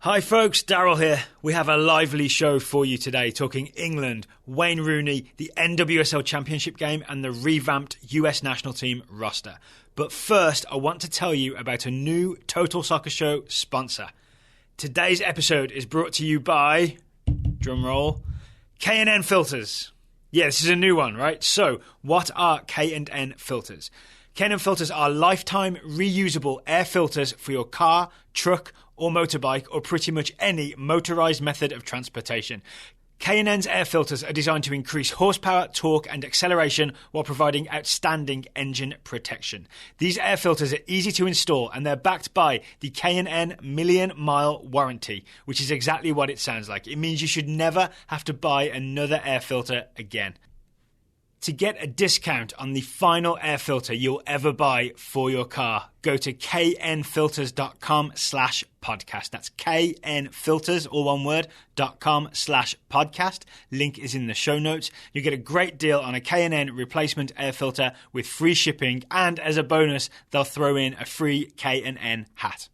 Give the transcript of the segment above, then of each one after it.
Hi folks, Daryl here. We have a lively show for you today, talking England, Wayne Rooney, the NWSL Championship game and the revamped US national team roster. But first, I want to tell you about a new Total Soccer Show sponsor. Today's episode is brought to you by, drumroll, K&N Filters. Yeah, this is a new one, right? So, what are K&N Filters? K&N Filters are lifetime reusable air filters for your car, truck, or motorbike, or pretty much any motorized method of transportation. K&N's air filters are designed to increase horsepower, torque, and acceleration while providing outstanding engine protection. These air filters are easy to install, and they're backed by the K&N Million Mile Warranty, which is exactly what it sounds like. It means you should never have to buy another air filter again. To get a discount on the final air filter you'll ever buy for your car, go to knfilters.com/podcast. That's knfilters, all one word, .com/podcast. Link is in the show notes. You get a great deal on a K&N replacement air filter with free shipping, and as a bonus, they'll throw in a free K&N hat.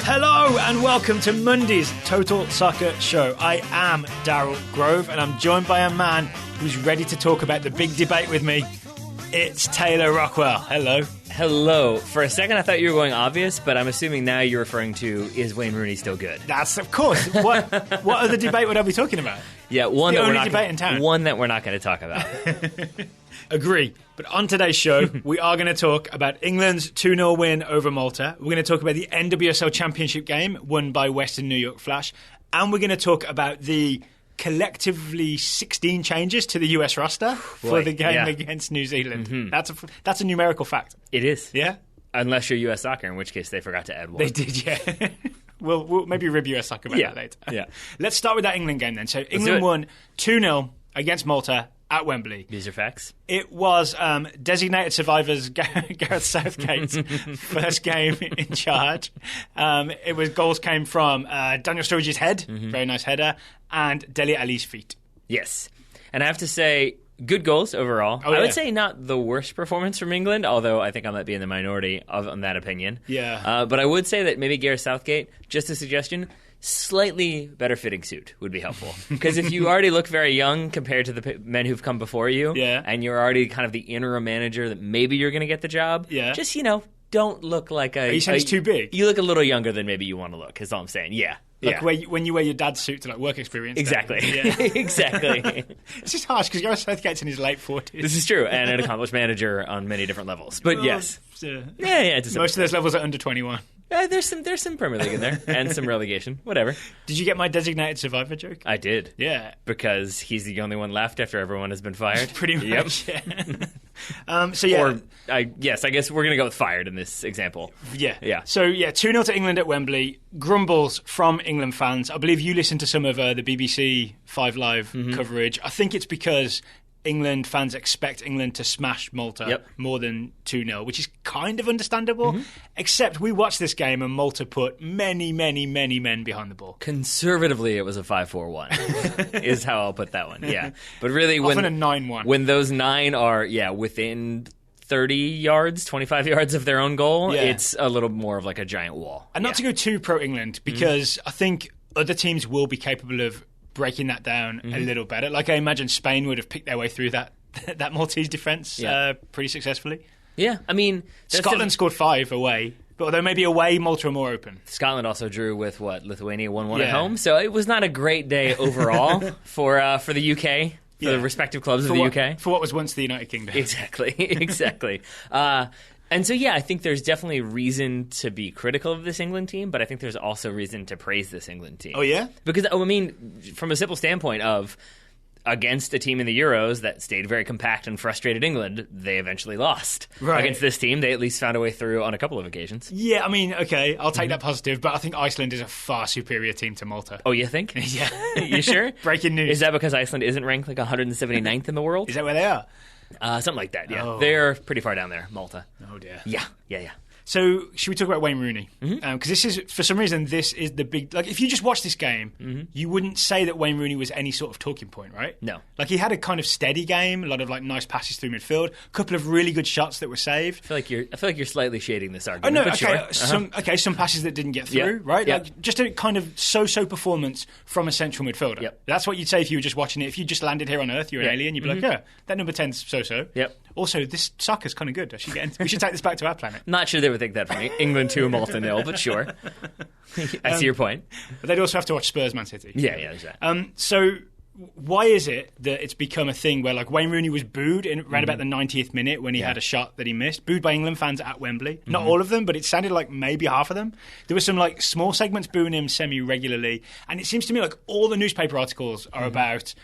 Hello and welcome to Monday's Total Soccer Show. I am Daryl Grove and I'm joined by a man who's ready to talk about the big debate with me. It's Taylor Rockwell. Hello. Hello. For a second I thought you were going obvious, but I'm assuming now you're referring to, is Wayne Rooney still good? That's, of course. What other debate would I be talking about? Yeah, one that we're not going to talk about. Agree. But on today's show, we are going to talk about England's 2-0 win over Malta. We're going to talk about the NWSL Championship game won by Western New York Flash. And we're going to talk about the collectively 16 changes to the US roster for the game against New Zealand. Mm-hmm. That's a numerical fact. It is. Yeah? Unless you're US Soccer, in which case they forgot to add one. They did, yeah. We'll maybe rib US Soccer about that later. Yeah. Let's start with that England game then. So England won 2-0 against Malta at Wembley. These are facts. It was designated survivors Gareth Southgate's first game in charge. Goals came from Daniel Sturridge's head, very nice header, and Dele Alli's feet. Yes. And I have to say, good goals overall. I would say not the worst performance from England, although I think I might be in the minority on that opinion. Yeah. But I would say that maybe Gareth Southgate, just a suggestion, slightly better fitting suit would be helpful. Because if you already look very young compared to the men who've come before you, and you're already kind of the interim manager that maybe you're going to get the job, just, don't look like a... Are you saying it's too big? You look a little younger than maybe you want to look, is all I'm saying. Yeah. Like when you wear your dad's suit to work experience. Exactly. Exactly. It's just harsh because Gareth Southgate's in his late 40s. This is true, and an accomplished manager on many different levels. But yes. Most of those levels are under 21. There's some Premier League in there, and some relegation, whatever. Did you get my designated survivor joke? I did. Yeah. Because he's the only one left after everyone has been fired. Pretty much, yeah. I guess we're going to go with fired in this example. Yeah. So, 2-0 to England at Wembley. Grumbles from England fans. I believe you listened to some of the BBC 5 Live coverage. I think it's because England fans expect England to smash Malta more than 2-0, which is kind of understandable, except we watched this game and Malta put many, many, many men behind the ball. Conservatively, it was a 5-4-1, is how I'll put that one, yeah. But really, often a 9-1. When those 9 are, within 30 yards, 25 yards of their own goal, it's a little more of like a giant wall. And not to go too pro-England, because I think other teams will be capable of breaking that down a little better. Like I imagine Spain would have picked their way through that Maltese defence pretty successfully. Yeah, I mean... Scotland scored 5 away, but although maybe away, Malta are more open. Scotland also drew with, Lithuania 1-1 at home, so it was not a great day overall for the UK, for the respective clubs of the UK. For what was once the United Kingdom. Exactly. And so, I think there's definitely reason to be critical of this England team, but I think there's also reason to praise this England team. Oh, yeah? Because, from a simple standpoint of against a team in the Euros that stayed very compact and frustrated England, they eventually lost. Right. Against this team, they at least found a way through on a couple of occasions. Yeah, okay, I'll take that positive, but I think Iceland is a far superior team to Malta. Oh, you think? Yeah. You sure? Breaking news. Is that because Iceland isn't ranked 179th in the world? Is that where they are? Something like that, yeah. Oh. They're pretty far down there, Malta. Oh, dear. Yeah. So, should we talk about Wayne Rooney? Because this is, for some reason, this is the big... Like, if you just watch this game, you wouldn't say that Wayne Rooney was any sort of talking point, right? No. Like, he had a kind of steady game, a lot of, like, nice passes through midfield, a couple of really good shots that were saved. I feel like you're slightly shading this argument. Oh, no, but okay. Sure. Some passes that didn't get through, right? Like, just a kind of so-so performance from a central midfielder. Yep. That's what you'd say if you were just watching it. If you just landed here on Earth, you're an alien, you'd be like, yeah, that number 10's so-so. Yep. Also, this soccer's kind of good. We should take this back to our planet. Not sure they would think that from England 2, Malta 0, but sure. I see your point. But they'd also have to watch Spurs Man City. Yeah, exactly. So why is it that it's become a thing where like Wayne Rooney was booed in around about the 90th minute when he had a shot that he missed, booed by England fans at Wembley? Not all of them, but it sounded like maybe half of them. There were some like small segments booing him semi-regularly, and it seems to me like all the newspaper articles are about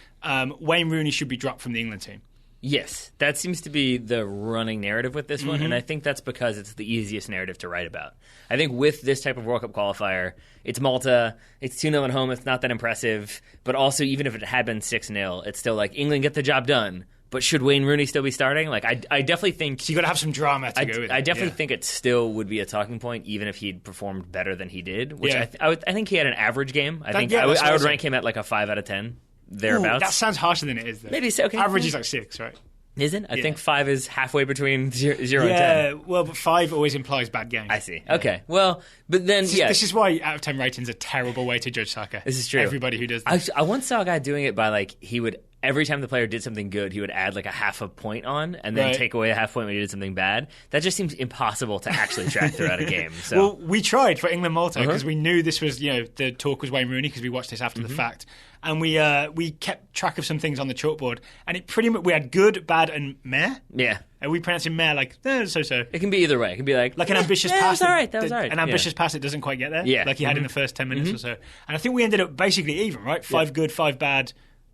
Wayne Rooney should be dropped from the England team. Yes, that seems to be the running narrative with this one, and I think that's because it's the easiest narrative to write about. I think with this type of World Cup qualifier, it's Malta, it's 2-0 at home, it's not that impressive, but also even if it had been 6-0, it's still like, England get the job done, but should Wayne Rooney still be starting? Like, I definitely think... So you got to have some drama to go with it. I definitely think it still would be a talking point, even if he'd performed better than he did, which I think he had an average game. I would rank him at like a 5 out of 10. Thereabouts. Ooh, that sounds harsher than it is, though. Maybe so. Okay. Average is like 6, right? Is it? I think 5 is halfway between 0 and 10. Yeah, well, but 5 always implies bad game. I see. Okay. Well, but then, This is why out of 10 rating's a terrible way to judge soccer. This is true. Everybody who does this. I once saw a guy doing it by, like, he would, every time the player did something good, he would add, like, a half a point on and then take away a half point when he did something bad. That just seems impossible to actually track throughout a game. So. Well, we tried for England-Malta because we knew this was, the talk was Wayne Rooney because we watched this after the fact. And we kept track of some things on the chalkboard, and it pretty much we had good, bad, and meh. Yeah, and we pronounce it meh like so. It can be either way. It can be like an ambitious pass. That was all right. An ambitious pass that doesn't quite get there. Yeah, like he had in the first 10 minutes or so. And I think we ended up basically even, right? 5 good, 5 bad,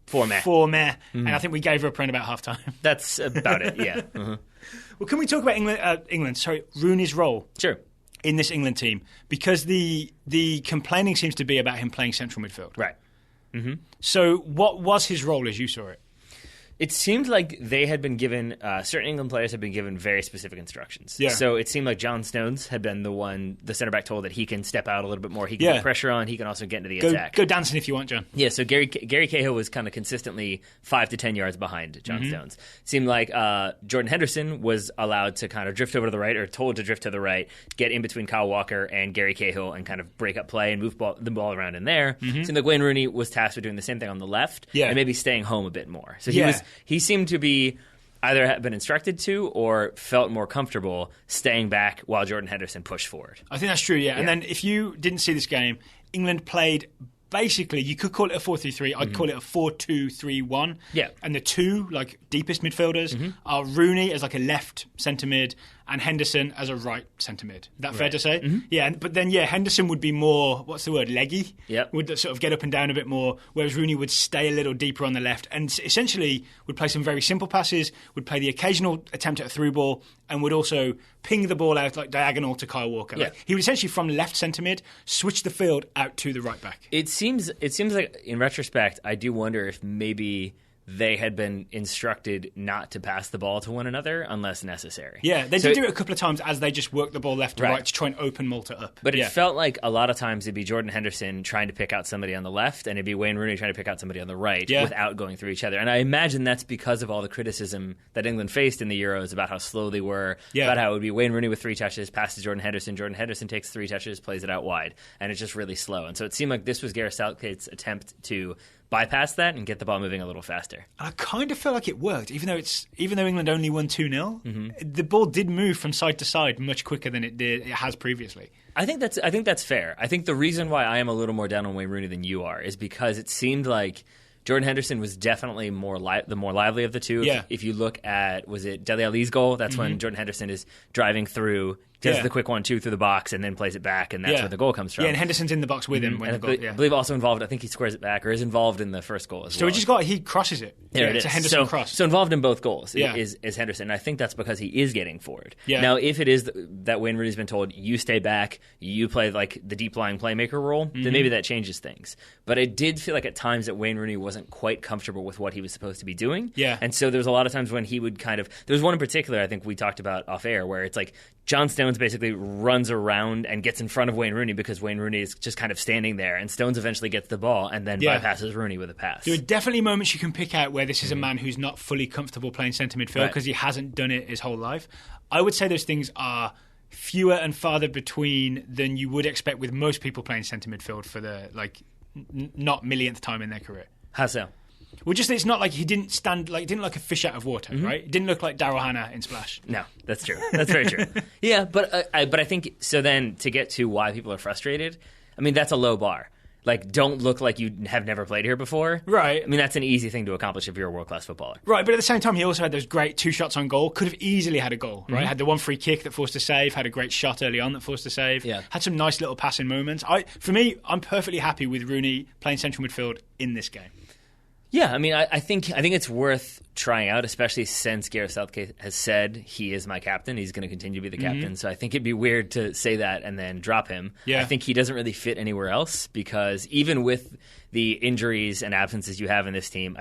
4 meh. 4 meh. And I think we gave her up around about half time. That's about it. Yeah. Well, can we talk about England? Sorry, Rooney's role. Sure. In this England team, because the complaining seems to be about him playing central midfield. Right. So what was his role as you saw it? It seemed like they had been given, certain England players had been given very specific instructions. Yeah. So it seemed like John Stones had been the centre back told that he can step out a little bit more, he can put pressure on, he can also get into the attack. Go dancing if you want, John. Yeah, so Gary Cahill was kind of consistently 5 to 10 yards behind John Stones. It seemed like Jordan Henderson was allowed to kind of drift over to the right, or told to drift to the right, get in between Kyle Walker and Gary Cahill and kind of break up play and move the ball around in there. It seemed like Wayne Rooney was tasked with doing the same thing on the left and maybe staying home a bit more. So he seemed to be either have been instructed to or felt more comfortable staying back while Jordan Henderson pushed forward. I think that's true, yeah. And then if you didn't see this game, England played basically, you could call it a 4-3-3. I'd call it a 4-2-3-1. Yeah. And the two deepest midfielders are Rooney as like a left centre mid and Henderson as a right centre mid. Is that fair to say? Yeah, but then Henderson would be more, what's the word, leggy? Yep. Would sort of get up and down a bit more, whereas Rooney would stay a little deeper on the left and essentially would play some very simple passes, would play the occasional attempt at a through ball, and would also ping the ball out like diagonal to Kyle Walker. Yeah. He would essentially from left centre mid switch the field out to the right back. It seems like in retrospect, I do wonder if maybe they had been instructed not to pass the ball to one another unless necessary. Yeah, they did do it a couple of times as they just worked the ball left to right to try and open Malta up. But it felt like a lot of times it'd be Jordan Henderson trying to pick out somebody on the left and it'd be Wayne Rooney trying to pick out somebody on the right without going through each other. And I imagine that's because of all the criticism that England faced in the Euros about how slow they were, about how it would be Wayne Rooney with 3 touches, passes Jordan Henderson takes 3 touches, plays it out wide, and it's just really slow. And so it seemed like this was Gareth Southgate's attempt to bypass that and get the ball moving a little faster. I kind of feel like it worked, even though England only won 2-0. The ball did move from side to side much quicker than it has previously. I think that's fair. I think the reason why I am a little more down on Wayne Rooney than you are is because it seemed like Jordan Henderson was definitely the more lively of the two. Yeah. If you look at, was it Dele Alli's goal? That's when Jordan Henderson is driving through, does the quick 1-2 through the box, and then plays it back, and that's where the goal comes from. Yeah, and Henderson's in the box with him. When I believe also involved, I think he squares it back, or is involved in the first goal as well. So he crosses it. There it is. It's a Henderson cross. So involved in both goals is Henderson, and I think that's because he is getting forward. Yeah. Now, if it is that Wayne Rooney's been told, you stay back, you play like the deep-lying playmaker role, then maybe that changes things. But it did feel like at times that Wayne Rooney wasn't quite comfortable with what he was supposed to be doing. Yeah. And so there was a lot of times when he would there was one in particular I think we talked about off air where it's like John Stones basically runs around and gets in front of Wayne Rooney because Wayne Rooney is just kind of standing there, and Stones eventually gets the ball and then bypasses Rooney with a pass. There are definitely moments you can pick out where this is a man who's not fully comfortable playing centre midfield because he hasn't done it his whole life. I would say those things are fewer and farther between than you would expect with most people playing centre midfield for the not millionth time in their career. How so? Well, just it's not like he didn't stand didn't look like a fish out of water, right? It didn't look like Daryl Hannah in Splash. No, that's true. That's very true. Yeah, but I think so. Then to get to why people are frustrated, I mean that's a low bar. Like, don't look like you have never played here before. Right. I mean, that's an easy thing to accomplish if you're a world-class footballer. Right, but at the same time, he also had those great 2 shots on goal. Could have easily had a goal, right? Had the one free kick that forced a save, had a great shot early on that forced a save. Yeah. Had some nice little passing moments. For me, I'm perfectly happy with Rooney playing central midfield in this game. Yeah, I mean, I think it's worth trying out, especially since Gareth Southgate has said he is my captain. He's going to continue to be the captain. So I think it'd be weird to say that and then drop him. Yeah. I think he doesn't really fit anywhere else because even with the injuries and absences you have in this team,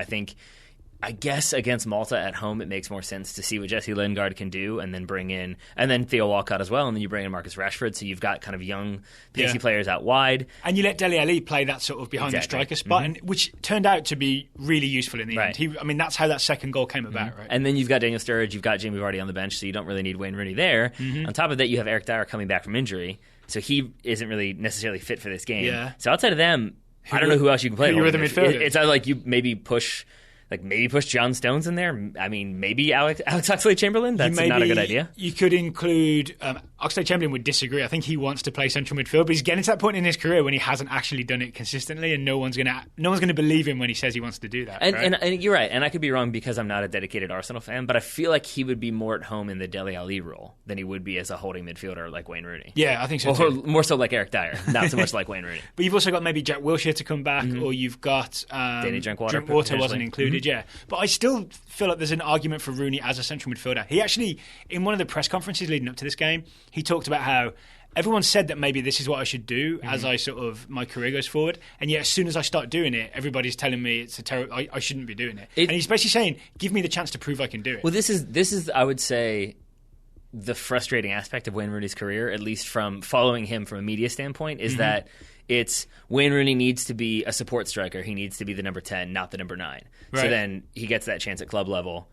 I guess against Malta at home, it makes more sense to see what Jesse Lingard can do and then Theo Walcott as well. And then you bring in Marcus Rashford. So you've got kind of young, pacey players out wide. And you let Dele Alli play that sort of behind the striker spot, and which turned out to be really useful in the end. That's how that second goal came about, right? And then you've got Daniel Sturridge, you've got Jamie Vardy on the bench, so you don't really need Wayne Rooney there. On top of that, you have Eric Dyer coming back from injury. So he isn't really necessarily fit for this game. Yeah. So outside of them, I don't know who else you can play. Who are the midfielders? It's either like you maybe push John Stones in there. I mean, maybe Alex Oxlade-Chamberlain. That's not a good idea. You could include Oxlade-Chamberlain would disagree. I think he wants to play central midfield, but he's getting to that point in his career when he hasn't actually done it consistently, and no one's gonna believe him when he says he wants to do that. And you're right. And I could be wrong because I'm not a dedicated Arsenal fan, but I feel like he would be more at home in the Dele Alli role than he would be as a holding midfielder like Wayne Rooney. Yeah, I think so. Or more so like Eric Dyer, not so much like Wayne Rooney. But you've also got maybe Jack Wilshere to come back, or you've got Danny Drinkwater wasn't included. Yeah, but I still feel like there's an argument for Rooney as a central midfielder. He actually, in one of the press conferences leading up to this game, he talked about how everyone said that maybe this is what I should do as my career goes forward, and yet as soon as I start doing it, everybody's telling me it's a terrible. I shouldn't be doing it. And he's basically saying, "Give me the chance to prove I can do it." Well, this is I would say the frustrating aspect of Wayne Rooney's career, at least from following him from a media standpoint, is that it's Wayne Rooney needs to be a support striker. He needs to be the number 10, not the number 9. Right. So then he gets that chance at club level.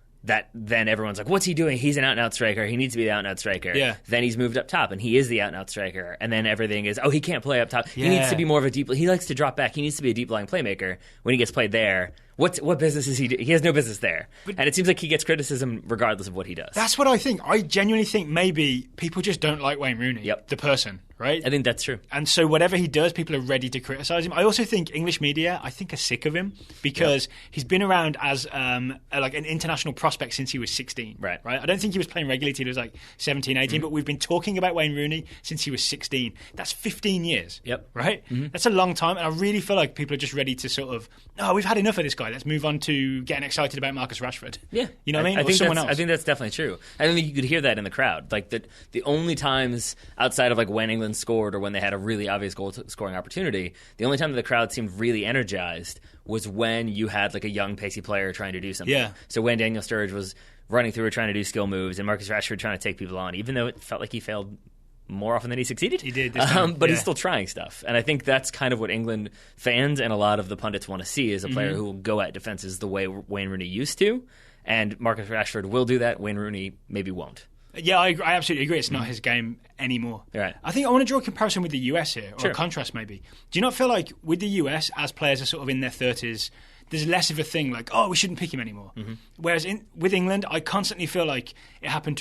Then everyone's like, what's he doing? He's an out-and-out striker. He needs to be the out-and-out striker. Yeah. Then he's moved up top, and he is the out-and-out striker. And then everything is, he can't play up top. He needs to be more of a deep... He likes to drop back. He needs to be a deep-lying playmaker. When he gets played there, what business is he doing? He has no business there. And it seems like he gets criticism regardless of what he does. That's what I think. I genuinely think maybe people just don't like Wayne Rooney, the person, right? I think that's true. And so whatever he does, people are ready to criticise him. I also think English media, are sick of him because he's been around as an international prospect since he was 16. Right. I don't think he was playing regularly till he was like 17, 18, but we've been talking about Wayne Rooney since he was 16. That's 15 years. Yep. Right? That's a long time, and I really feel like people are just ready to sort of, we've had enough of this guy. Let's move on to getting excited about Marcus Rashford. Yeah. You know what I mean? I think someone else. I think that's definitely true. I think you could hear that in the crowd. Like the only times outside of like when England scored or when they had a really obvious goal scoring opportunity, the only time that the crowd seemed really energized was when you had like a young pacey player trying to do something. Yeah. So when Daniel Sturridge was running through or trying to do skill moves and Marcus Rashford trying to take people on, even though it felt like he failed more often than he succeeded. He did this time. But he's still trying stuff. And I think that's kind of what England fans and a lot of the pundits want to see is a player who will go at defenses the way Wayne Rooney used to. And Marcus Rashford will do that. Wayne Rooney maybe won't. Yeah, I absolutely agree. It's not his game anymore. Right. I think I want to draw a comparison with the US here, or a contrast maybe. Do you not feel like with the US, as players are sort of in their 30s, there's less of a thing like, we shouldn't pick him anymore. Whereas with England, I constantly feel like it's happening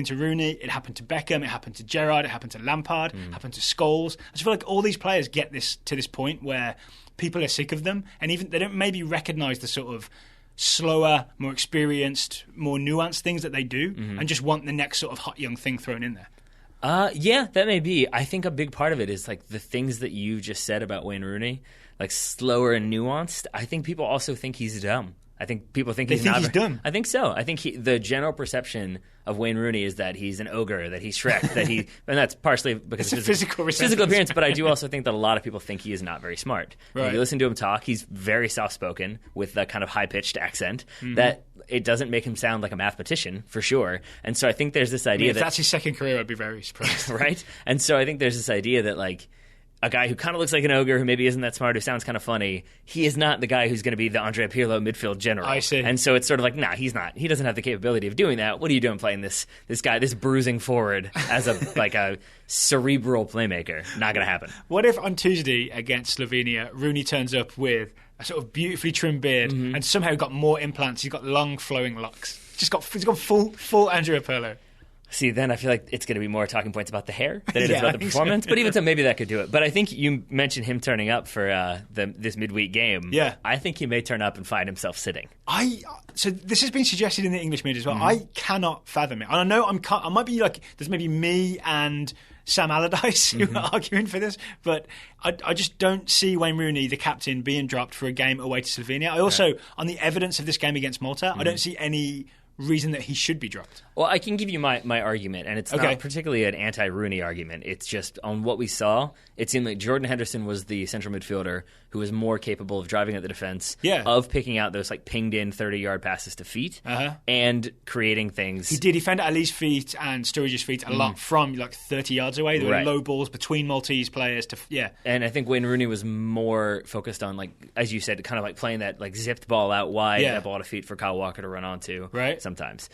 to Rooney, it happened to Beckham, it happened to Gerrard, it happened to Lampard, it happened to Scholes. I just feel like all these players get to this point where people are sick of them, and even they don't maybe recognise the sort of slower, more experienced, more nuanced things that they do, and just want the next sort of hot young thing thrown in there. Yeah, that may be. I think a big part of it is like the things that you just said about Wayne Rooney, like slower and nuanced. I think people also think he's dumb. I think people think he's done. I think so. I think the general perception of Wayne Rooney is that he's an ogre, that he's Shrek, and that's partially because of his physical appearance. But I do also think that a lot of people think he is not very smart. Right. If you listen to him talk, he's very soft-spoken with that kind of high-pitched accent that it doesn't make him sound like a mathematician, for sure. And so I think there's this idea if that's his second career, I'd be very surprised. Right? And so I think there's this idea that, like, a guy who kind of looks like an ogre, who maybe isn't that smart, who sounds kind of funny, he is not the guy who's going to be the Andrea Pirlo midfield general. I see. And so it's sort of like, nah, he's not. He doesn't have the capability of doing that. What are you doing playing this guy, this bruising forward as a cerebral playmaker? Not going to happen. What if on Tuesday against Slovenia, Rooney turns up with a sort of beautifully trimmed beard and somehow got more implants? He's got long flowing locks. He's got full Andrea Pirlo. See, then I feel like it's going to be more talking points about the hair than it is about the performance. But even so, maybe that could do it. But I think you mentioned him turning up for this midweek game. Yeah. I think he may turn up and find himself sitting. So this has been suggested in the English media as well. I cannot fathom it. And I know I might be like, there's maybe me and Sam Allardyce who are arguing for this, but I just don't see Wayne Rooney, the captain, being dropped for a game away to Slovenia. I also, on the evidence of this game against Malta, I don't see any reason that he should be dropped. Well, I can give you my argument, and it's not particularly an anti-Rooney argument. It's just on what we saw, it seemed like Jordan Henderson was the central midfielder who was more capable of driving at the defense, of picking out those like pinged-in 30-yard passes to feet, and creating things. He did. He found Ali's feet and Sturridge's feet a lot from like 30 yards away. There were low balls between Maltese players. And I think Wayne Rooney was more focused on, like, as you said, kind of like playing that like zipped ball out wide, that ball to feet for Kyle Walker to run onto. Right. Sometimes.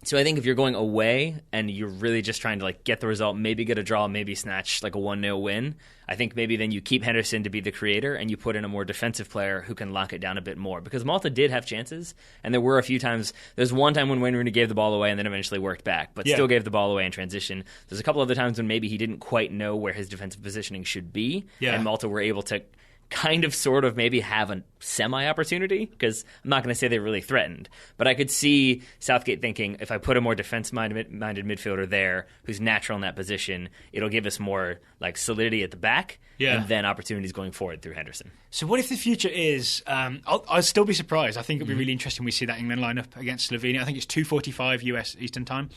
So I think if you're going away and you're really just trying to like get the result, maybe get a draw, maybe snatch like a 1-0 win, I think maybe then you keep Henderson to be the creator and you put in a more defensive player who can lock it down a bit more. Because Malta did have chances, and there were a few times. There's one time when Wayne Rooney gave the ball away and then eventually worked back, but still gave the ball away in transition. There's a couple other times when maybe he didn't quite know where his defensive positioning should be, and Malta were able to kind of sort of maybe have a semi-opportunity, because I'm not going to say they really threatened, but I could see Southgate thinking, if I put a more defense-minded midfielder there who's natural in that position, it'll give us more like solidity at the back, and then opportunities going forward through Henderson. So what if the future is, I'll still be surprised. I think it'll be really interesting we see that England lineup against Slovenia. I think it's 2:45 US Eastern Time.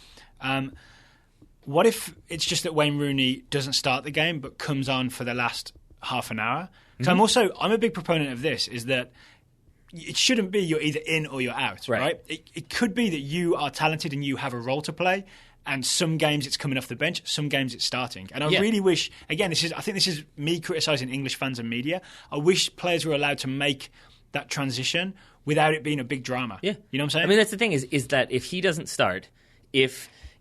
What if it's just that Wayne Rooney doesn't start the game but comes on for the last half an hour? Because I'm a big proponent of this, is that it shouldn't be you're either in or you're out, right? It could be that you are talented and you have a role to play, and some games it's coming off the bench, some games it's starting. And I really wish, again, I think this is me criticising English fans and media, I wish players were allowed to make that transition without it being a big drama. Yeah. You know what I'm saying? I mean, that's the thing, is that if he doesn't start, put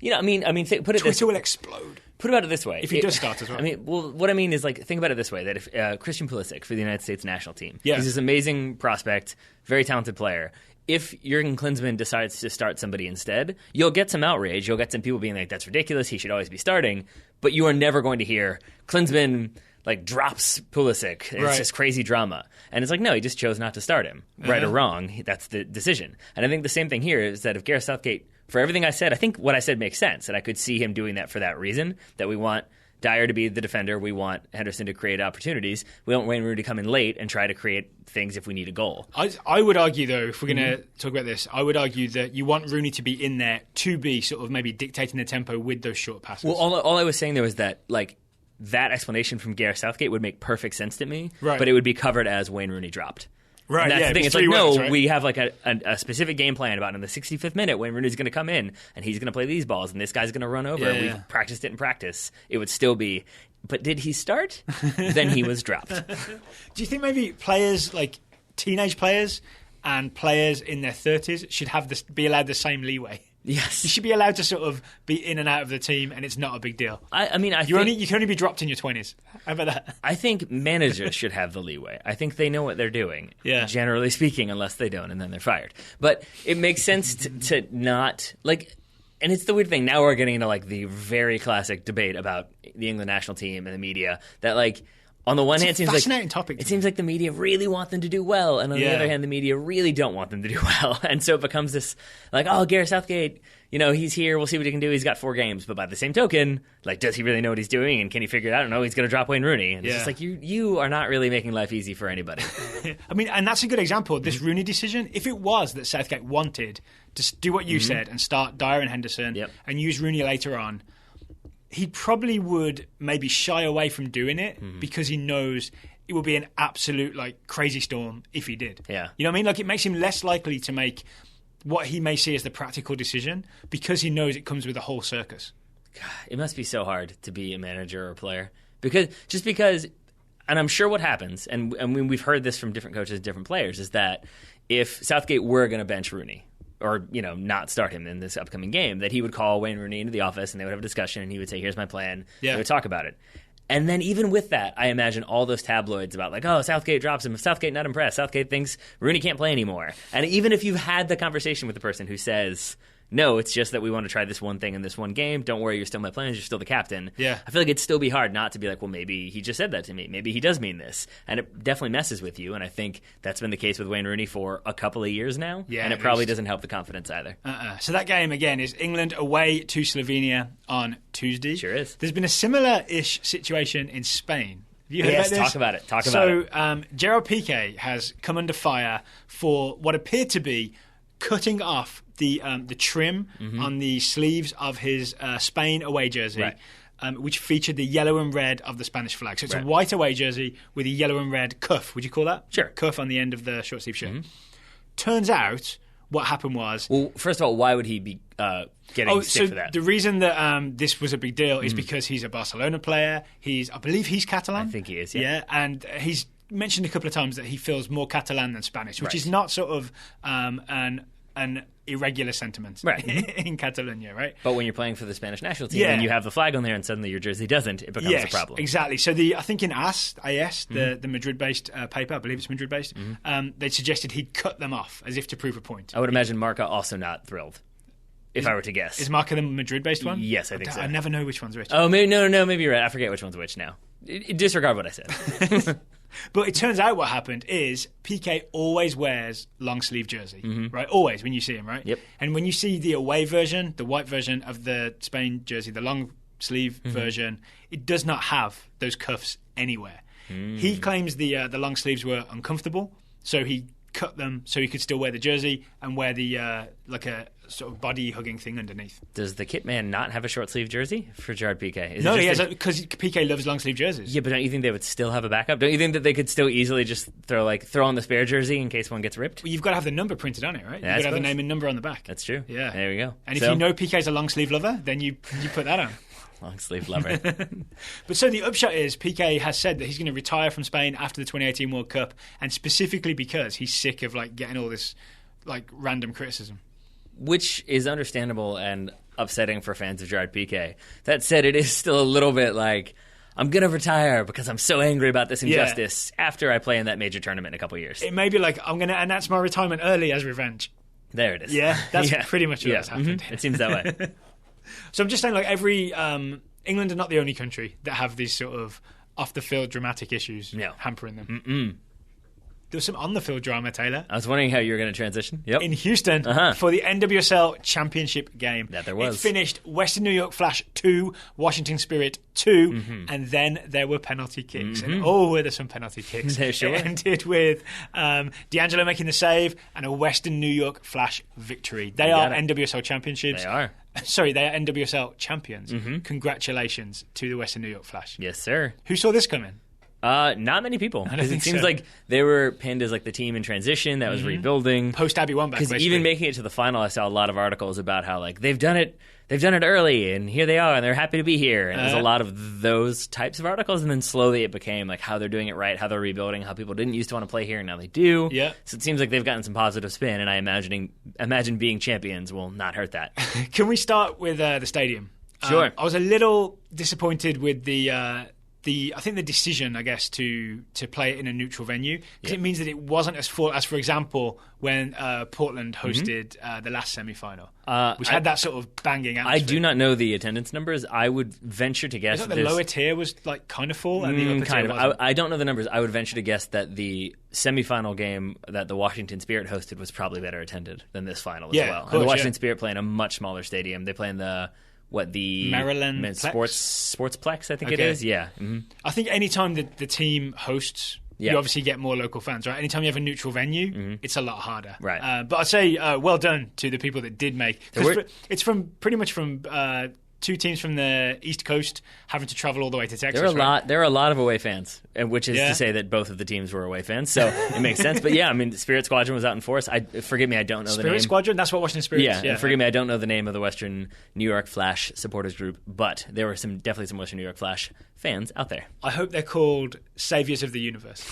it Twitter this will explode. Put about it this way. If he does start as well. What I mean is, like, think about it this way, that if Christian Pulisic for the United States national team, he's this amazing prospect, very talented player. If Jurgen Klinsmann decides to start somebody instead, you'll get some outrage. You'll get some people being like, that's ridiculous, he should always be starting. But you are never going to hear Klinsmann like drops Pulisic. It's just crazy drama. And it's like, no, he just chose not to start him. Right or wrong, that's the decision. And I think the same thing here is that if Gareth Southgate, for everything I said, I think what I said makes sense. And I could see him doing that for that reason, that we want Dyer to be the defender. We want Henderson to create opportunities. We don't want Wayne Rooney to come in late and try to create things if we need a goal. I would argue, though, if we're going to talk about this, I would argue that you want Rooney to be in there to be sort of maybe dictating the tempo with those short passes. Well, all I was saying there was that, like, that explanation from Gareth Southgate would make perfect sense to me, but it would be covered as Wayne Rooney dropped. Right, and that's the thing. It's like, words, we have like a specific game plan about in the 65th minute Wayne Rooney's going to come in and he's going to play these balls and this guy's going to run over. We've practiced it in practice. It would still be, but did he start? Then he was dropped. Do you think maybe players, like teenage players and players in their 30s, should have be allowed the same leeway? Yes. You should be allowed to sort of be in and out of the team, and it's not a big deal. I think you can only be dropped in your 20s. How about that? I think managers should have the leeway. I think they know what they're doing, generally speaking, unless they don't, and then they're fired. But it makes sense to not, like, and it's the weird thing. Now we're getting into, like, the very classic debate about the England national team and the media that, like, on the one hand, it's a fascinating topic. It seems like the media really want them to do well, and on the other hand, the media really don't want them to do well. And so it becomes this, like, oh, Gareth Southgate, he's here, we'll see what he can do, he's got 4 games. But by the same token, like, does he really know what he's doing, and can he figure it out? No, he's going to drop Wayne Rooney. And it's just like, you are not really making life easy for anybody. I mean, and that's a good example, this Rooney decision. If it was that Southgate wanted to do what you said and start Dyer and Henderson and use Rooney later on, he probably would maybe shy away from doing it because he knows it would be an absolute, like, crazy storm if he did. Yeah. You know what I mean? Like, it makes him less likely to make what he may see as the practical decision because he knows it comes with a whole circus. God, it must be so hard to be a manager or a player. Because, and I'm sure what happens, and we've heard this from different coaches and different players, is that if Southgate were going to bench Rooney, or, not start him in this upcoming game, that he would call Wayne Rooney into the office and they would have a discussion and he would say, here's my plan. They would talk about it. And then even with that, I imagine all those tabloids about, like, oh, Southgate drops him. If Southgate not impressed, Southgate thinks Rooney can't play anymore. And even if you've had the conversation with the person who says, no, it's just that we want to try this one thing in this one game. Don't worry, you're still my plans. You're still the captain. Yeah. I feel like it'd still be hard not to be like, well, maybe he just said that to me. Maybe he does mean this. And it definitely messes with you. And I think that's been the case with Wayne Rooney for a couple of years now. Yeah, and it probably doesn't help the confidence either. So that game, again, is England away to Slovenia on Tuesday. Sure is. There's been a similar-ish situation in Spain. Have you heard about this? Talk about it. Talk about it. So Gerard Piqué has come under fire for what appeared to be cutting off the trim on the sleeves of his Spain away jersey, which featured the yellow and red of the Spanish flag. So it's a white away jersey with a yellow and red cuff, would you call that? Sure. Cuff on the end of the short sleeve shirt. Turns out what happened was... Well, first of all, why would he be getting sick for that? The reason that this was a big deal is because he's a Barcelona player. I believe he's Catalan. I think he is, yeah. And he's mentioned a couple of times that he feels more Catalan than Spanish, which is not sort of an irregular sentiment in Catalonia, right? But when you're playing for the Spanish national team and you have the flag on there and suddenly your jersey doesn't, it becomes a problem. Exactly. So I think in AS, the Madrid-based paper, I believe it's Madrid-based, they suggested he'd cut them off as if to prove a point. I would imagine Marca also not thrilled, if I were to guess. Is Marca the Madrid-based one? Yes, I think so. I never know which one's which. Oh, maybe maybe you're right. I forget which one's which now. Disregard what I said. But it turns out what happened is Piqué always wears long sleeve jersey, right? Always when you see him, right? Yep. And when you see the away version, the white version of the Spain jersey, the long sleeve version, it does not have those cuffs anywhere. He claims the long sleeves were uncomfortable, so he cut them so he could still wear the jersey and wear the like a sort of body hugging thing underneath. Does the kit man not have a short sleeve jersey for Gerard Piqué? No, he has, because Piqué loves long sleeve jerseys. Yeah, but don't you think they would still have a backup? Don't you think that they could still easily just throw on the spare jersey in case one gets ripped? Well, you've got to have the number printed on it, right? Yeah, you've got to have the name and number on the back. That's true. Yeah, there we go. And if you know Piqué's a long sleeve lover, then you put that on. Long sleeve lover. But so the upshot is Piqué has said that he's going to retire from Spain after the 2018 World Cup, and specifically because he's sick of getting all this random criticism. Which is understandable and upsetting for fans of Gerard Piqué. That said, it is still a little bit like, I'm going to retire because I'm so angry about this injustice after I play in that major tournament in a couple of years. It may be like, I'm going to announce my retirement early as revenge. There it is. Yeah, that's pretty much what has happened. It seems that way. So I'm just saying, every England are not the only country that have these sort of off-the-field dramatic issues hampering them. There was some on-the-field drama, Taylor. I was wondering how you were going to transition. Yep. In Houston for the NWSL Championship game. That there was. It finished Western New York Flash 2, Washington Spirit 2, and then there were penalty kicks. And were there some penalty kicks. There sure It ended with D'Angelo making the save and a Western New York Flash victory. They are NWSL Championships. They are. Sorry, they are NWSL champions. Congratulations to the Western New York Flash. Yes, sir. Who saw this coming? Not many people. It seems like they were pinned as the team in transition that was rebuilding. Post Abby Wambach, because even making it to the final, I saw a lot of articles about how they've done it early, and here they are, and they're happy to be here. And there's a lot of those types of articles, and then slowly it became how they're doing it right, how they're rebuilding, how people didn't used to want to play here, and now they do. Yeah. So it seems like they've gotten some positive spin, and I imagine being champions will not hurt that. Can we start with the stadium? Sure. I was a little disappointed with the the decision, I guess, to play it in a neutral venue, because it means that it wasn't as full as, for example, when Portland hosted the last semi-final, which had that sort of banging atmosphere. I do not know the attendance numbers. I would venture to guess that the lower tier was like kind of full, and the upper tier wasn't. I don't know the numbers. I would venture to guess that the semi-final game that the Washington Spirit hosted was probably better attended than this final as well. Course, and the Washington Spirit play in a much smaller stadium. They play in the Maryland Sportsplex, I think it is. Yeah. Mm-hmm. I think anytime the team hosts, you obviously get more local fans, right? Anytime you have a neutral venue, it's a lot harder. Right. But I'd say well done to the people that did make. It's from pretty much from two teams from the East Coast having to travel all the way to Texas. There are a lot of away fans, which is to say that both of the teams were away fans, so it makes sense. But yeah, I mean, Spirit Squadron was out in force. Forgive me, I don't know the name. Spirit Squadron, that's what Washington Spirit is. Yeah, forgive me, I don't know the name of the Western New York Flash supporters group, but there were definitely some Western New York Flash fans out there. I hope they're called Saviors of the Universe.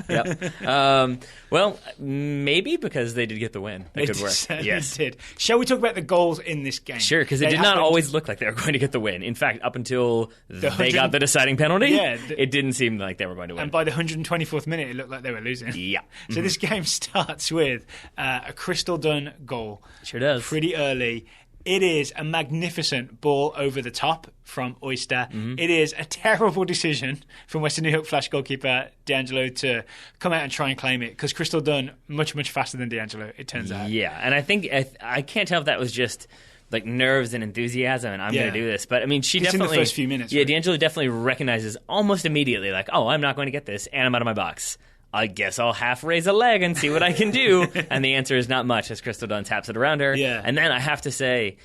Yep. Well, maybe because they did get the win. That could work. Yes, did. Shall we talk about the goals in this game? Sure, because it did not always look like they were going to get the win. In fact, up until they got the deciding penalty, it didn't seem like they were going to win. And by the 124th minute, it looked like they were losing. Yeah. So this game starts with a Crystal Dunn goal. Sure does. Pretty early. It is a magnificent ball over the top from Oyster. It is a terrible decision from Western New York Flash goalkeeper D'Angelo to come out and try and claim it, because Crystal Dunn much faster than D'Angelo, it turns out. Yeah, and I think I can't tell if that was just like nerves and enthusiasm and I'm going to do this. But I mean, she definitely... in the first few minutes. Yeah, right? D'Angelo definitely recognizes almost immediately, like, oh, I'm not going to get this and I'm out of my box. I guess I'll half raise a leg and see what I can do. And the answer is not much as Crystal Dunn taps it around her. Yeah. And then I have to say,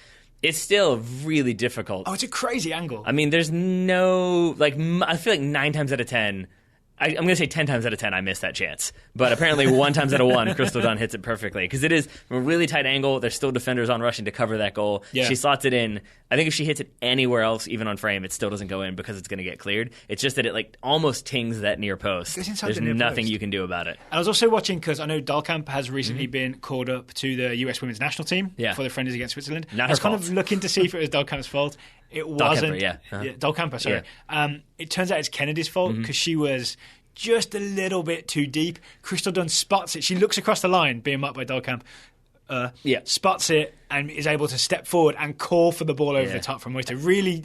it's still really difficult. Oh, it's a crazy angle. I mean, there's no... I feel like 9 times out of 10... I'm going to say 10 times out of 10 I missed that chance. But apparently 1 times out of 1, Crystal Dunn hits it perfectly. Because it is from a really tight angle. There's still defenders on rushing to cover that goal. Yeah. She slots it in. I think if she hits it anywhere else, even on frame, it still doesn't go in because it's going to get cleared. It's just that it almost tings that near post. There's nothing you can do about it. And I was also watching, because I know Dahlkamp has recently been called up to the US Women's National Team for the friendlies against Switzerland. Not I was her fault. kind of looking to see if it was Dahlkamp's fault. It wasn't. Dahlkamper, sorry. Yeah. It turns out it's Kennedy's fault, because she was just a little bit too deep. Crystal Dunn spots it. She looks across the line, being marked by Dahlkamp. Spots it and is able to step forward and call for the ball over the top from Oyster. Really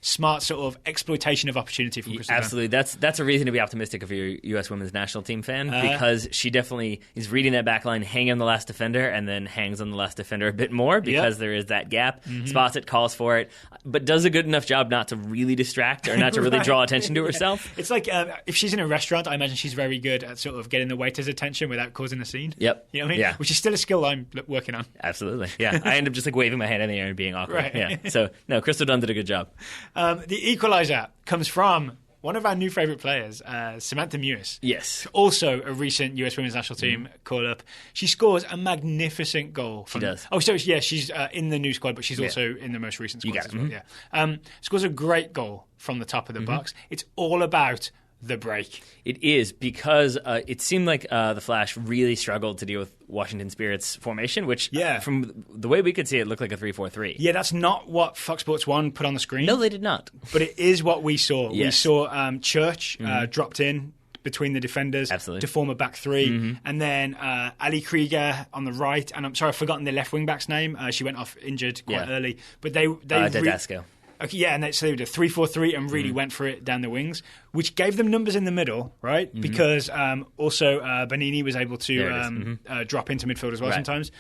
smart sort of exploitation of opportunity from Crystal Absolutely. Dunn. That's a reason to be optimistic if you're a U.S. Women's National Team fan, because she definitely is reading that back line, hanging on the last defender, and then hangs on the last defender a bit more because there is that gap. Spots it, calls for it, but does a good enough job not to really distract or not to really draw attention to herself. It's like if she's in a restaurant, I imagine she's very good at sort of getting the waiter's attention without causing a scene. Yep. You know what I mean? Yeah. Which is still a skill I'm working on. Absolutely. Yeah. I end up just like waving my hand in the air and being awkward. Right. Yeah. So, no, Crystal Dunn did a good job. The equaliser comes from one of our new favourite players, Samantha Mewis. Yes. Also a recent US Women's National Team call-up. She scores a magnificent goal. She does. Oh, so yeah, she's in the new squad, but she's also in the most recent squad as well. Yeah. Scores a great goal from the top of the box. It's all about the break. It is, because it seemed like the Flash really struggled to deal with Washington Spirit's formation, which from the way we could see it looked like a 3-4-3. Yeah, that's not what Fox Sports 1 put on the screen. No, they did not. But it is what we saw. Yes. We saw Church dropped in between the defenders to form a back three. And then Ali Krieger on the right. And I'm sorry, I've forgotten the left wing-back's name. She went off injured quite early. But they Didasco. Okay, yeah, and so they did a 3-4-3 and really went for it down the wings, which gave them numbers in the middle, right? Because also Bonini was able to drop into midfield as well sometimes,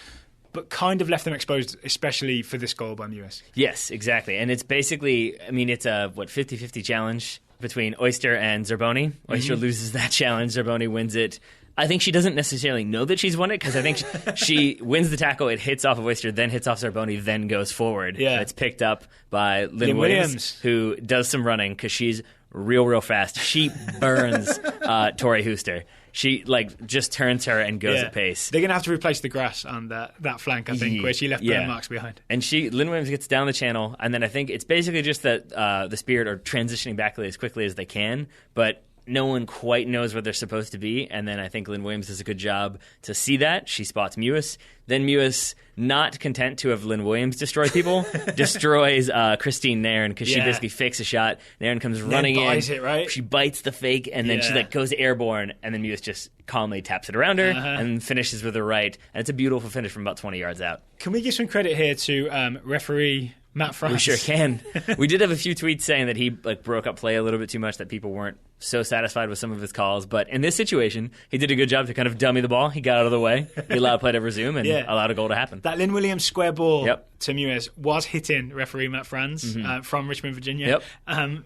but kind of left them exposed, especially for this goal by Mewis. Yes, exactly. And it's basically, I mean, it's a 50-50 challenge between Oyster and Zerboni. Oyster loses that challenge, Zerboni wins it. I think she doesn't necessarily know that she's won it, because I think she wins the tackle, it hits off of Oyster, then hits off Zerboni, then goes forward. Yeah. It's picked up by Lynn Williams, who does some running because she's real fast. She burns Tori Hooster. She just turns her and goes at pace. They're going to have to replace the grass on that flank, I think, where she left burn marks behind. And Lynn Williams gets down the channel, and then I think it's basically just that the Spirit are transitioning back as quickly as they can, but no one quite knows where they're supposed to be. And then I think Lynn Williams does a good job to see that. She spots Mewis. Then Mewis, not content to have Lynn Williams destroy people, destroys Christine Nairn because she basically fakes a shot. Nairn comes running in. It, right? She bites the fake, and then she goes airborne, and then Mewis just calmly taps it around her and finishes with her right. And it's a beautiful finish from about 20 yards out. Can we give some credit here to referee Matt France? We sure can. We did have a few tweets saying that he broke up play a little bit too much, that people weren't so satisfied with some of his calls. But in this situation, he did a good job to kind of dummy the ball. He got out of the way. He allowed play to resume and allowed a goal to happen. That Lynn Williams square ball to Mewis was hitting referee Matt France from Richmond, Virginia,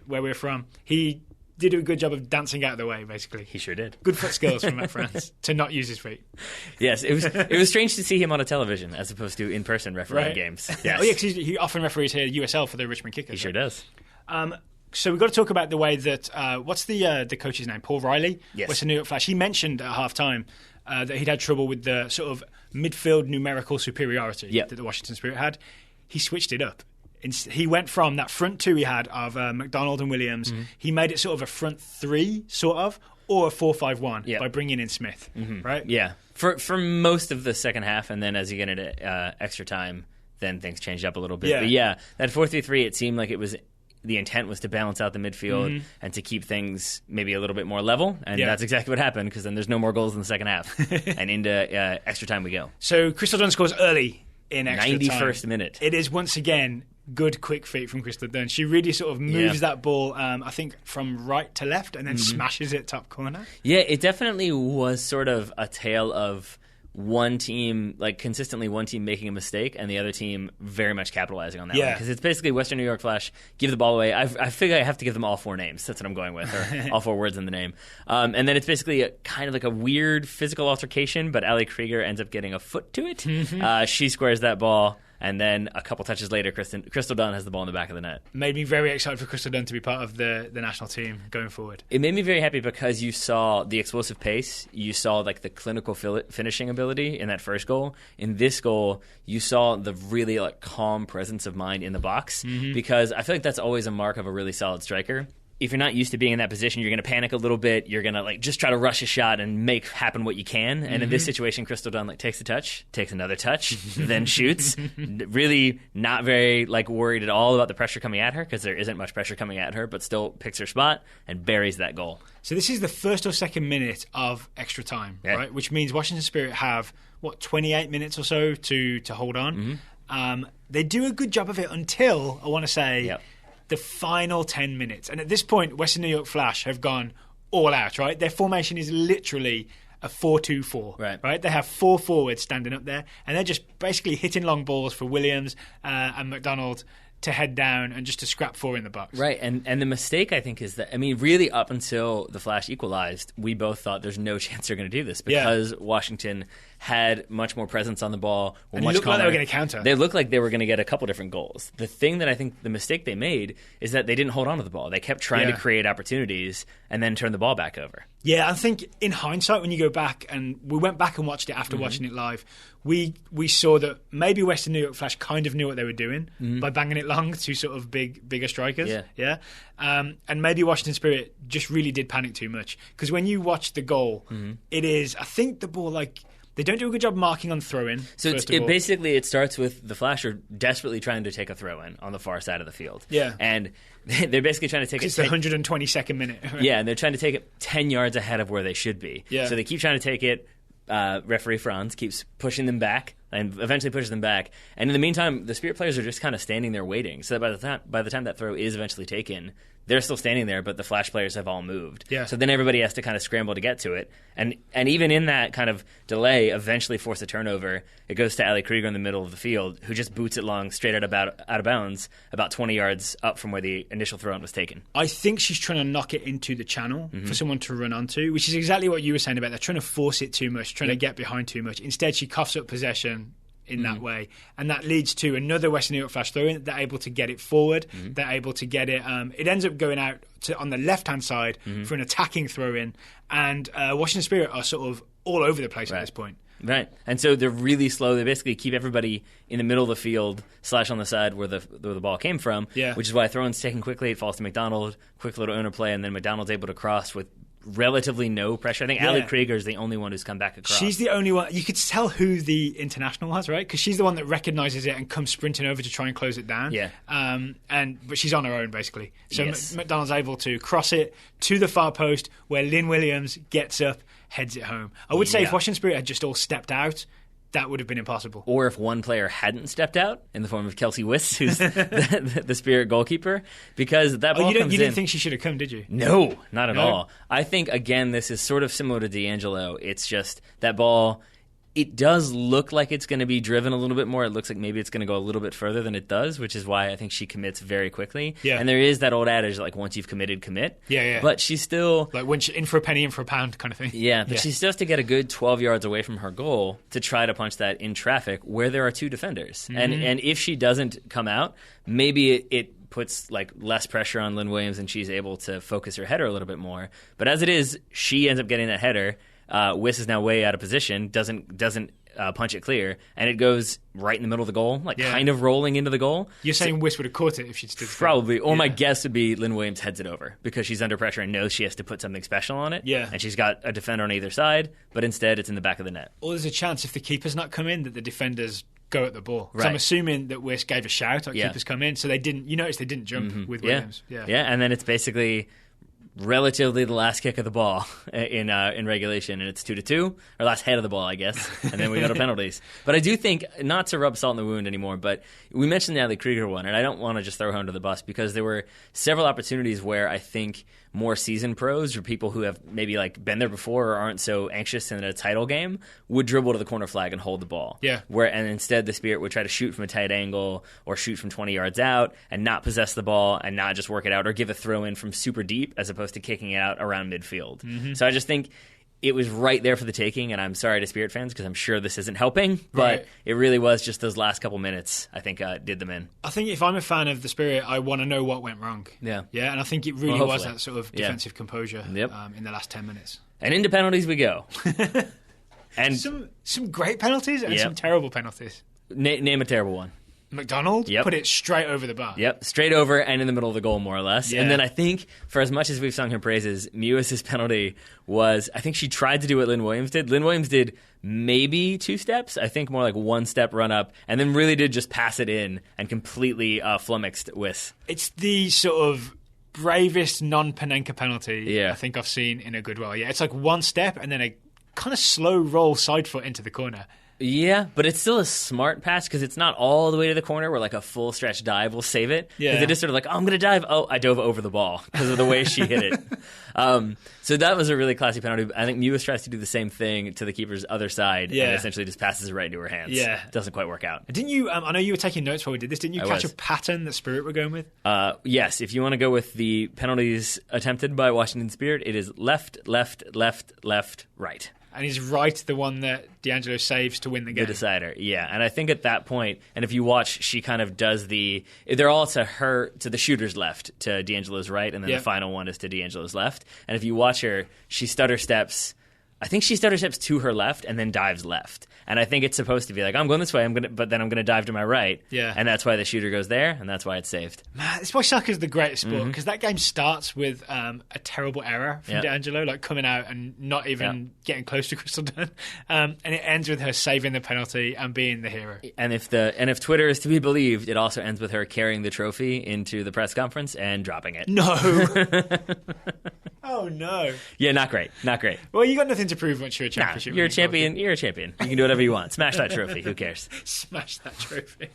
where we're from. He did a good job of dancing out of the way, basically. He sure did. Good foot skills from Matt France to not use his feet. Yes, it was strange to see him on a television as opposed to in person refereeing games. Yes. Oh yeah, because he often referees here at USL for the Richmond Kickers. He sure does. So we've got to talk about the way that what's the coach's name? Paul Riley, Western New York Flash. He mentioned at half time that he'd had trouble with the sort of midfield numerical superiority that the Washington Spirit had. He switched it up. He went from that front two he had of McDonald and Williams. He made it sort of a front three, sort of, or a 4-5-1 by bringing in Smith, right? Yeah, for most of the second half, and then as you get into extra time, then things changed up a little bit. Yeah. But yeah, that 4-3-3, it seemed like it was the intent was to balance out the midfield and to keep things maybe a little bit more level, and that's exactly what happened, because then there's no more goals in the second half, and into extra time we go. So Crystal Dunn scores early in extra 91st minute. It is once again good quick feet from Crystal Dunn. She really sort of moves that ball, I think, from right to left and then smashes it top corner. Yeah, it definitely was sort of a tale of one team, consistently one team making a mistake and the other team very much capitalizing on that one. Because it's basically Western New York Flash, give the ball away. I figure I have to give them all four names. That's what I'm going with, or all four words in the name. And then it's basically kind of like a weird physical altercation, but Ali Krieger ends up getting a foot to it. She squares that ball. And then a couple touches later, Crystal Dunn has the ball in the back of the net. Made me very excited for Crystal Dunn to be part of the national team going forward. It made me very happy because you saw the explosive pace. You saw the clinical finishing ability in that first goal. In this goal, you saw the really calm presence of mind in the box, because I feel like that's always a mark of a really solid striker. If you're not used to being in that position, you're going to panic a little bit. You're going to just try to rush a shot and make happen what you can. And in this situation, Crystal Dunn takes a touch, takes another touch, then shoots. Really not very worried at all about the pressure coming at her, because there isn't much pressure coming at her, but still picks her spot and buries that goal. So this is the first or second minute of extra time, right? Which means Washington Spirit have 28 minutes or so to hold on. They do a good job of it until, I want to say, the final 10 minutes. And at this point, Western New York Flash have gone all out, right? Their formation is literally a 4-2-4, right? They have four forwards standing up there, and they're just basically hitting long balls for Williams and McDonald to head down and just to scrap four in the box. Right, and the mistake, I think, is that, really up until the Flash equalized, we both thought there's no chance they're going to do this, because Washington had much more presence on the ball. And it looked like they were going to counter. They looked like they were going to get a couple different goals. The thing that I think the mistake they made is that they didn't hold on to the ball. They kept trying to create opportunities and then turn the ball back over. Yeah, I think in hindsight, when you go back, and we went back and watched it after watching it live, we saw that maybe Western New York Flash kind of knew what they were doing by banging it long to sort of bigger strikers. And maybe Washington Spirit just really did panic too much. Because when you watch the goal, it is, I think the ball, they don't do a good job marking on throw-in. So it starts with the Flash are desperately trying to take a throw-in on the far side of the field. Yeah. And they're basically trying to take it. It's the 122nd minute. Yeah, and they're trying to take it 10 yards ahead of where they should be. Yeah. So they keep trying to take it. Referee Franz keeps pushing them back and eventually pushes them back. And in the meantime, the Spirit players are just kind of standing there waiting. So that by the time that throw is eventually taken, they're still standing there, but the Flash players have all moved. Yeah. So then everybody has to kind of scramble to get to it. And even in that kind of delay, eventually force a turnover. It goes to Ali Krieger in the middle of the field, who just boots it long straight out of bounds, about 20 yards up from where the initial throw-in was taken. I think she's trying to knock it into the channel for someone to run onto, which is exactly what you were saying about they're trying to force it too much, trying to get behind too much. Instead, she coughs up possession in that way, and that leads to another Western New York Flash throw-in. They're able to get it forward. They're able to get it. It ends up going out on the left-hand side for an attacking throw-in, and Washington Spirit are sort of all over the place at this point. Right, and so they're really slow. They basically keep everybody in the middle of the field / on the side where the ball came from, which is why throw-in's taken quickly. It falls to McDonald, quick little owner play, and then McDonald's able to cross with relatively no pressure. I think Ali Krieger is the only one who's come back across. She's the only one. You could tell who the international was, right? Because she's the one that recognises it and comes sprinting over to try and close it down. Yeah. But she's on her own, basically. So McDonald's able to cross it to the far post where Lynn Williams gets up, heads it home. I would say if Washington Spirit had just all stepped out, that would have been impossible. Or if one player hadn't stepped out in the form of Kelsey Wiss, who's the Spirit goalkeeper, because that ball comes in. You didn't think she should have come, did you? No, not at all. I think, again, this is sort of similar to D'Angelo. It's just that ball, it does look like it's going to be driven a little bit more. It looks like maybe it's going to go a little bit further than it does, which is why I think she commits very quickly. Yeah. And there is that old adage, like, once you've committed, commit. Yeah. But she's still... like, when she's in for a penny, in for a pound kind of thing. Yeah, but she still has to get a good 12 yards away from her goal to try to punch that in traffic where there are two defenders. Mm-hmm. And if she doesn't come out, maybe it puts like less pressure on Lynn Williams and she's able to focus her header a little bit more. But as it is, she ends up getting that header. Wiss is now way out of position, doesn't punch it clear, and it goes right in the middle of the goal, kind of rolling into the goal. You're saying Wiss would have caught it if she'd stood probably, or my guess would be Lynn Williams heads it over because she's under pressure and knows she has to put something special on it. Yeah. And she's got a defender on either side, but instead it's in the back of the net. Or there's a chance if the keeper's not come in that the defenders go at the ball. Right. So I'm assuming that Wiss gave a shout, keepers come in, so they didn't. You notice they didn't jump with Williams. Yeah, and then it's basically relatively the last kick of the ball in regulation, and it's 2-2, or last head of the ball, I guess, and then we go to penalties. But I do think, not to rub salt in the wound anymore, but we mentioned the Ali Krieger one, and I don't want to just throw her under the bus because there were several opportunities where I think more seasoned pros or people who have maybe like been there before or aren't so anxious in a title game would dribble to the corner flag and hold the ball. Yeah. And instead the Spirit would try to shoot from a tight angle or shoot from 20 yards out and not possess the ball and not just work it out or give a throw in from super deep as opposed to kicking it out around midfield. Mm-hmm. So I just think it was right there for the taking, and I'm sorry to Spirit fans because I'm sure this isn't helping, but it really was just those last couple minutes, I think, did them in. I think if I'm a fan of the Spirit, I want to know what went wrong. Yeah, and I think it really was that sort of defensive composure in the last 10 minutes. And into penalties we go. And some great penalties and some terrible penalties. Name a terrible one. McDonald put it straight over the bar. Yep, straight over and in the middle of the goal, more or less. Yeah. And then I think, for as much as we've sung her praises, Mewis' penalty was, I think she tried to do what Lynn Williams did. Lynn Williams did maybe 2 steps, I think more like 1 step run up, and then really did just pass it in and completely flummoxed Wiss. It's the sort of bravest non-Panenka penalty I think I've seen in a good while. Yeah, it's like 1 step and then a kind of slow roll side foot into the corner. Yeah, but it's still a smart pass because it's not all the way to the corner where like a full stretch dive will save it. Yeah. Because it is sort of like, oh, I'm going to dive. Oh, I dove over the ball because of the way she hit it. So that was a really classy penalty. I think Mewis tries to do the same thing to the keeper's other side and essentially just passes it right into her hands. Yeah. Doesn't quite work out. Didn't you, I know you were taking notes while we did this, didn't you catch a pattern that Spirit were going with? Yes, if you want to go with the penalties attempted by Washington Spirit, it is left, left, left, left, right. And is right the one that D'Angelo saves to win the game? The decider, yeah. And I think at that point, and if you watch, she kind of does they're all to the shooter's left, to D'Angelo's right, and then the final one is to D'Angelo's left. And if you watch her, she stutter steps. I think she stutter steps to her left and then dives left. And I think it's supposed to be like, I'm going this way, but then I'm going to dive to my right. Yeah. And that's why the shooter goes there, and that's why it's saved. Man, it's why soccer's the greatest sport, because that game starts with a terrible error from D'Angelo, like coming out and not even getting close to Crystal Dunn. And it ends with her saving the penalty and being the hero. And if Twitter is to be believed, it also ends with her carrying the trophy into the press conference and dropping it. No. Oh, no. Yeah, not great. Not great. Well, you got nothing to prove once you're a championship. You're a champion. You're a champion. You can do whatever you want. Smash that trophy. Who cares? Smash that trophy.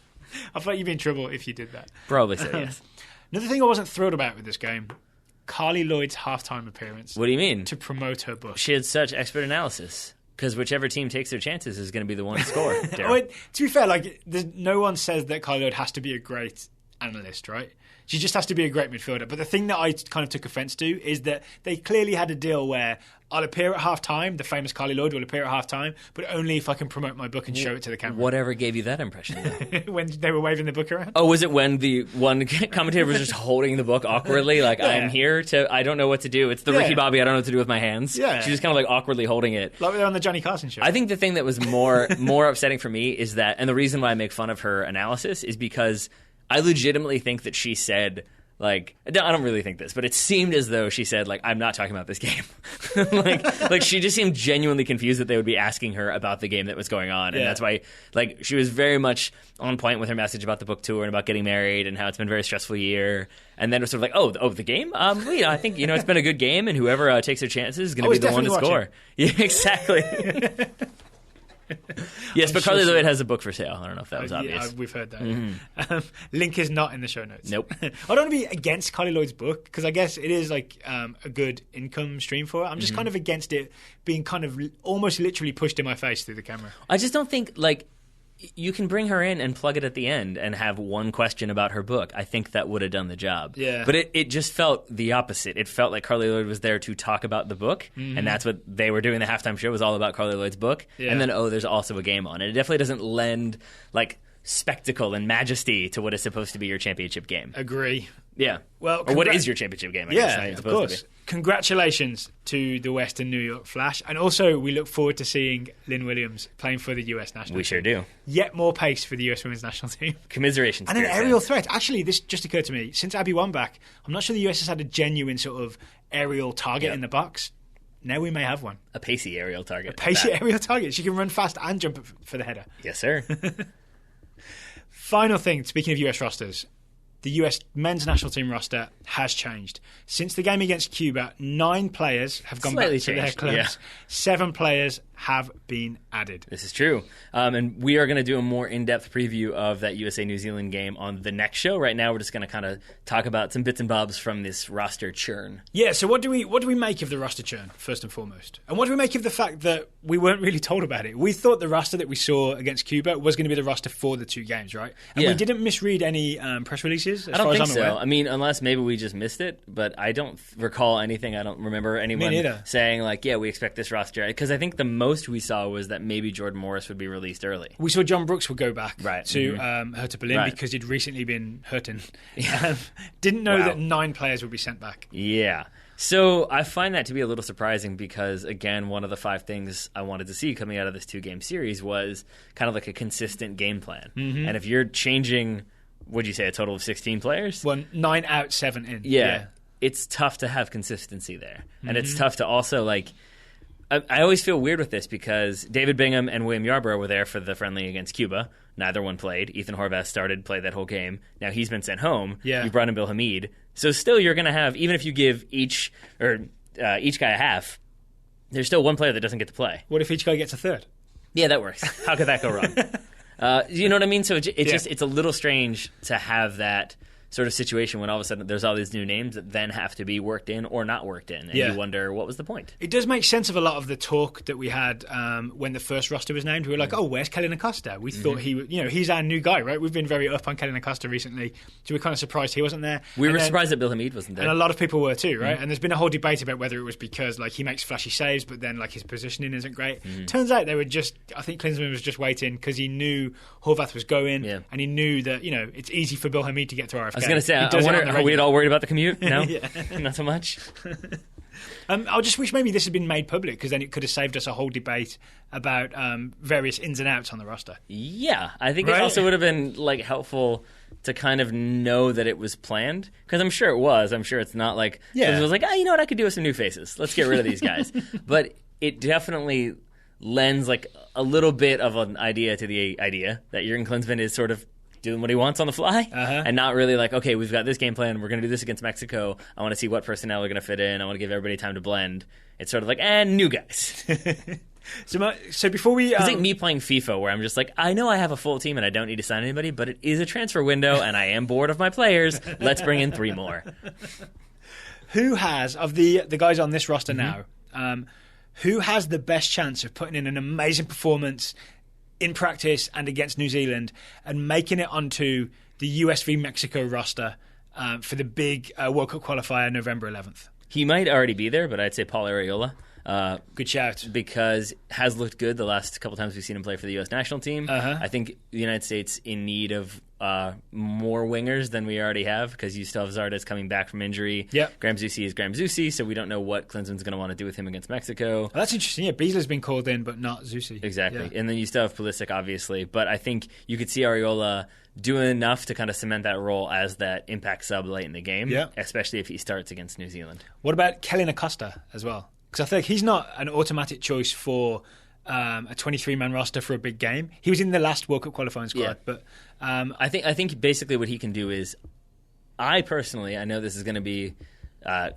I thought you'd be in trouble if you did that. Probably so, yes. Another thing I wasn't thrilled about with this game, Carly Lloyd's halftime appearance. What do you mean? To promote her book. She had such expert analysis. Because whichever team takes their chances is going to be the one to score. Well, to be fair, like no one says that Carly Lloyd has to be a great analyst, right? She just has to be a great midfielder. But the thing that I kind of took offence to is that they clearly had a deal where I'll appear at half-time, the famous Carly Lloyd will appear at half-time, but only if I can promote my book and show it to the camera. Whatever gave you that impression? When they were waving the book around? Oh, was it when the one commentator was just holding the book awkwardly, like, I'm here I don't know what to do. It's the Ricky Bobby, I don't know what to do with my hands. Yeah. She's just kind of like awkwardly holding it. Like they're on the Johnny Carson show. I think the thing that was more upsetting for me is that, and the reason why I make fun of her analysis is because I legitimately think that she said, like, I don't really think this, but it seemed as though she said, like, I'm not talking about this game. like she just seemed genuinely confused that they would be asking her about the game that was going on. And that's why, like, she was very much on point with her message about the book tour and about getting married and how it's been a very stressful year. And then it was sort of like, oh, the game? I think, it's been a good game, and whoever takes their chances is going to be the one to score. Yeah, exactly. Yes, but Carly Lloyd has a book for sale. I don't know if that was obvious. Yeah, we've heard that. Mm-hmm. Link is not in the show notes. Nope. I don't want to be against Carly Lloyd's book because I guess it is like a good income stream for her. I'm just kind of against it being kind of almost literally pushed in my face through the camera. I just don't think, like, you can bring her in and plug it at the end and have one question about her book. I think that would have done the job. Yeah. But it just felt the opposite. It felt like Carly Lloyd was there to talk about the book, and that's what they were doing. The halftime show was all about Carly Lloyd's book. Yeah. And then, there's also a game on. And it definitely doesn't lend, like, spectacle and majesty to what is supposed to be your championship game. Agree. Yeah. Well, or what is your championship game, I guess. Of course. Congratulations to the Western New York Flash. And also, we look forward to seeing Lynn Williams playing for the US national team. We sure do. Yet more pace for the US women's national team. Commiserations. And an aerial threat. Actually, this just occurred to me. Since Abby Wambach, I'm not sure the US has had a genuine sort of aerial target in the box. Now we may have one. A pacey aerial target. A pacey aerial target. She can run fast and jump for the header. Yes, sir. Final thing, speaking of US rosters, the US men's national team roster has changed. Since the game against Cuba, 9 players have gone back to their clubs. Yeah. 7 players have been added. This is true. And we are going to do a more in-depth preview of that USA-New Zealand game on the next show. Right now, we're just going to kind of talk about some bits and bobs from this roster churn. Yeah, so what do we make of the roster churn, first and foremost? And what do we make of the fact that we weren't really told about it? We thought the roster that we saw against Cuba was going to be the roster for the 2 games, right? And we didn't misread any press releases, I don't think so. I mean, unless maybe we just missed it, but I don't recall anything. I don't remember anyone saying, like, yeah, we expect this roster. Because I think the most we saw was that maybe Jordan Morris would be released early. We saw John Brooks would go back to Hertha Berlin because he'd recently been hurting. Didn't know that 9 players would be sent back. Yeah. So I find that to be a little surprising because, again, one of the 5 things I wanted to see coming out of this 2-game series was kind of like a consistent game plan. And if you're changing, would you say a total of 16 players? 9 out, 7 in. Yeah. It's tough to have consistency there. And it's tough to also, like, I always feel weird with this because David Bingham and William Yarbrough were there for the friendly against Cuba. Neither one played. Ethan Horvath played that whole game. Now he's been sent home. Yeah. You brought in Bill Hamid. So still you're going to have, even if you give each guy a half, there's still one player that doesn't get to play. What if each guy gets a third? Yeah, that works. How could that go wrong? You know what I mean? So it's a little strange to have that sort of situation when all of a sudden there's all these new names that then have to be worked in or not worked in. And you wonder, what was the point? It does make sense of a lot of the talk that we had when the first roster was named. We were like, where's Kellyn Acosta? We thought he's our new guy, right? We've been very up on Kellyn Acosta recently, so we're kind of surprised he wasn't there. We were surprised that Bill Hamid wasn't there. And a lot of people were too, right? And there's been a whole debate about whether it was because like he makes flashy saves, but then like his positioning isn't great. Turns out they were I think Klinsmann was just waiting because he knew Horvath was going and he knew that, it's easy for Bill Hamid to get to RFK. I was going to say, are we at all worried about the commute? No? Not so much? I just wish maybe this had been made public because then it could have saved us a whole debate about various ins and outs on the roster. Yeah, I think it also would have been like helpful to kind of know that it was planned because I'm sure it was. I'm sure it's not like it was like, you know what, I could do with some new faces. Let's get rid of these guys. But it definitely lends like a little bit of an idea to the idea that Jurgen Klinsmann is sort of doing what he wants on the fly and not really like, okay, we've got this game plan. We're going to do this against Mexico. I want to see what personnel are going to fit in. I want to give everybody time to blend. It's sort of like, new guys. So before we... It's like me playing FIFA where I'm just like, I know I have a full team and I don't need to sign anybody, but it is a transfer window and I am bored of my players. Let's bring in 3 more. Who has, of the guys on this roster now, who has the best chance of putting in an amazing performance in practice and against New Zealand and making it onto the US v Mexico roster for the big World Cup qualifier November 11th? He might already be there, but I'd say Paul Arriola. Good shout. Because has looked good the last couple times we've seen him play for the U.S. national team. I think the United States in need of more wingers than we already have, because you still have Zardes coming back from injury. Yep. Graham Zusi is Graham Zusi, so we don't know what Klinsmann's going to want to do with him against Mexico. Well, that's interesting. Yeah, Beasley's been called in, but not Zusi. Exactly. Yeah. And then you still have Pulisic, obviously. But I think you could see Areola doing enough to kind of cement that role as that impact sub late in the game, especially if he starts against New Zealand. What about Kellyn Acosta as well? Because I think he's not an automatic choice for a 23-man roster for a big game. He was in the last World Cup qualifying squad, but I think basically what he can do is, I know this is going to be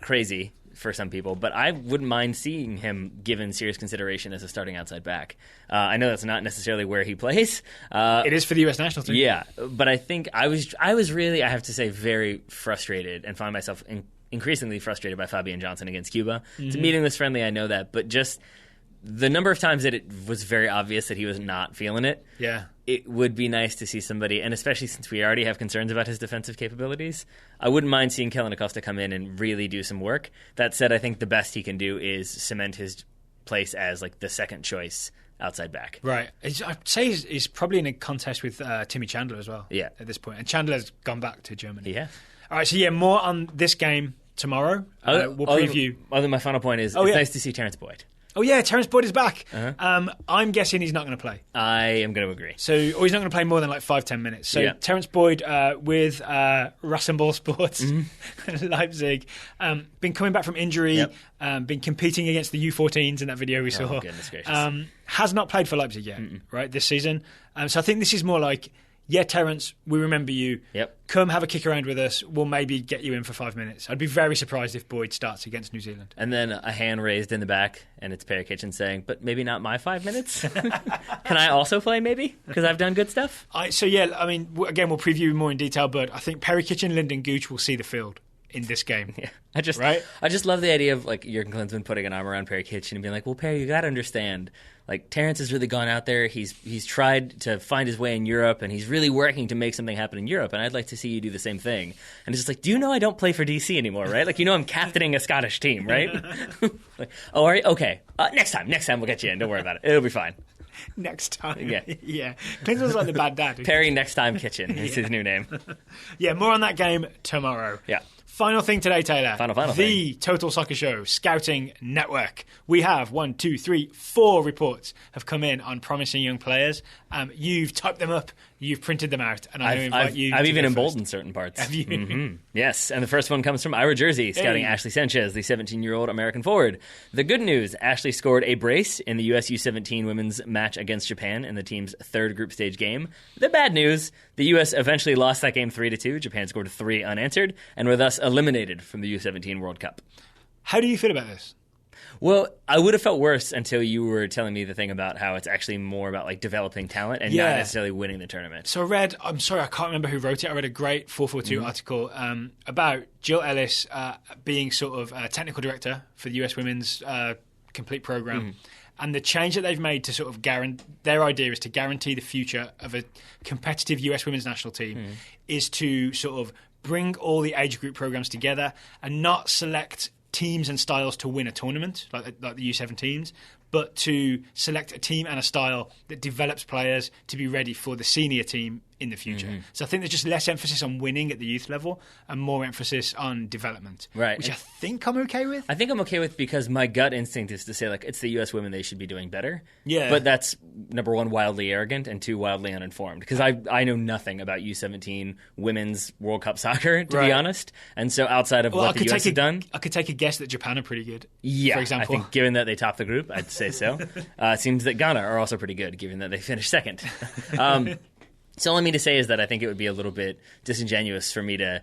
crazy for some people, but I wouldn't mind seeing him given serious consideration as a starting outside back. I know that's not necessarily where he plays. It is for the U.S. national team. Yeah, but I think I was really, I have to say, very frustrated and find myself increasingly frustrated by Fabian Johnson against Cuba. It's a meaningless friendly, I know that, but just the number of times that it was very obvious that he was not feeling it, it would be nice to see somebody, and especially since we already have concerns about his defensive capabilities, I wouldn't mind seeing Kellyn Acosta come in and really do some work. That said, I think the best he can do is cement his place as like the second choice outside back. Right. I'd say he's probably in a contest with Timmy Chandler as well at this point. And Chandler's gone back to Germany. Yeah. All right, so more on this game tomorrow. We'll preview. My final point is it's nice to see Terence Boyd. Oh, yeah, Terence Boyd is back. I'm guessing he's not going to play. I am going to agree. Or he's not going to play more than like 5-10 minutes. So Terence Boyd with Rasenball Sports, Leipzig, been coming back from injury, been competing against the U14s in that video we saw. Goodness gracious. Has not played for Leipzig yet, right, this season. So I think this is more like, Terence, we remember you. Come have a kick around with us. We'll maybe get you in for 5 minutes. I'd be very surprised if Boyd starts against New Zealand. And then a hand raised in the back, and it's Perry Kitchen saying, but maybe not my 5 minutes? Can I also play, maybe? Because I've done good stuff? Again, we'll preview more in detail, but I think Perry Kitchen, Lyndon Gooch will see the field in this game. I just love the idea of like Jurgen Klinsmann putting an arm around Perry Kitchen and being like, well, Perry, you got to understand, like Terence has really gone out there. He's tried to find his way in Europe, and he's really working to make something happen in Europe. And I'd like to see you do the same thing. And it's just like, do you know I don't play for DC anymore, right? Like, I'm captaining a Scottish team, right? Like, oh, are you? Okay. Next time we'll get you in. Don't worry about it. It'll be fine. Next time. Yeah. Klinsmann's like the bad dad. Perry Next Time Kitchen is his new name. More on that game tomorrow. Yeah. Final thing today, Taylor. Final the thing. Total Soccer Show Scouting Network. We have 4 reports have come in on promising young players. You've typed them up, you've printed them out, and I'm going to invite you. I've even emboldened certain parts. Have you? Mm-hmm. Yes, and the first one comes from Ira Jersey, scouting Ashley Sanchez, the 17-year-old American forward. The good news: Ashley scored a brace in the US U17 women's match against Japan in the team's third group stage game. The bad news: the US eventually lost that game 3-2. Japan scored 3 unanswered, and were thus eliminated from the U17 World Cup. How do you feel about this? Well, I would have felt worse until you were telling me the thing about how it's actually more about like developing talent and not necessarily winning the tournament. So I'm sorry, I can't remember who wrote it. I read a great 442 article about Jill Ellis being sort of technical director for the US Women's Complete Program. And the change that they've made to sort of their idea is to guarantee the future of a competitive US Women's national team is to sort of bring all the age group programs together and not select teams and styles to win a tournament like the U17s, but to select a team and a style that develops players to be ready for the senior team in the future. So I think there's just less emphasis on winning at the youth level and more emphasis on development, which I think I'm okay with. I think I'm okay with because my gut instinct is to say like it's the US women, they should be doing better. Yeah. But that's number 1, wildly arrogant, and 2, wildly uninformed, because I know nothing about U17 women's World Cup soccer, to be honest. And so outside of what the US have done, I could take a guess that Japan are pretty good. Yeah, for example. I think given that they top the group, I'd say so. It seems that Ghana are also pretty good, given that they finished second. So all I mean to say is that I think it would be a little bit disingenuous for me to,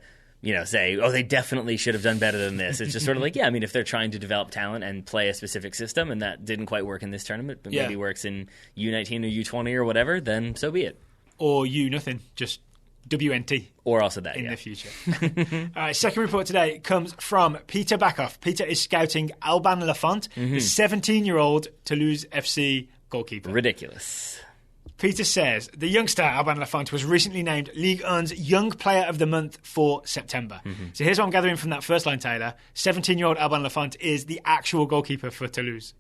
say, oh, they definitely should have done better than this. It's just sort of like, if they're trying to develop talent and play a specific system, and that didn't quite work in this tournament, but maybe works in U19 or U20 or whatever, then so be it. Or nothing, just WNT. Or also that, in the future. All right, second report today comes from Peter Backhoff. Peter is scouting Alban Lafont, the 17-year-old Toulouse FC goalkeeper. Ridiculous. Peter says, the youngster Alban Lafont was recently named Ligue 1's Young Player of the Month for September. So here's what I'm gathering from that first line, Taylor. 17-year-old Alban Lafont is the actual goalkeeper for Toulouse.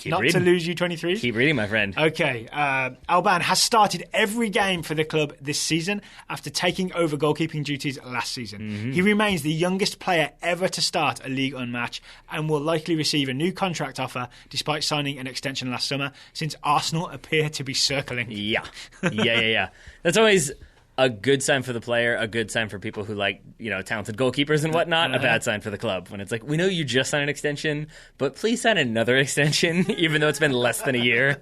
Not Toulouse U23s? Keep reading, my friend. Okay. Alban has started every game for the club this season after taking over goalkeeping duties last season. He remains the youngest player ever to start a Ligue 1 match and will likely receive a new contract offer despite signing an extension last summer, since Arsenal appear to be circling. Yeah. That's always a good sign for the player, a good sign for people who like, talented goalkeepers and whatnot, a bad sign for the club. When it's like, we know you just signed an extension, but please sign another extension, even though it's been less than a year.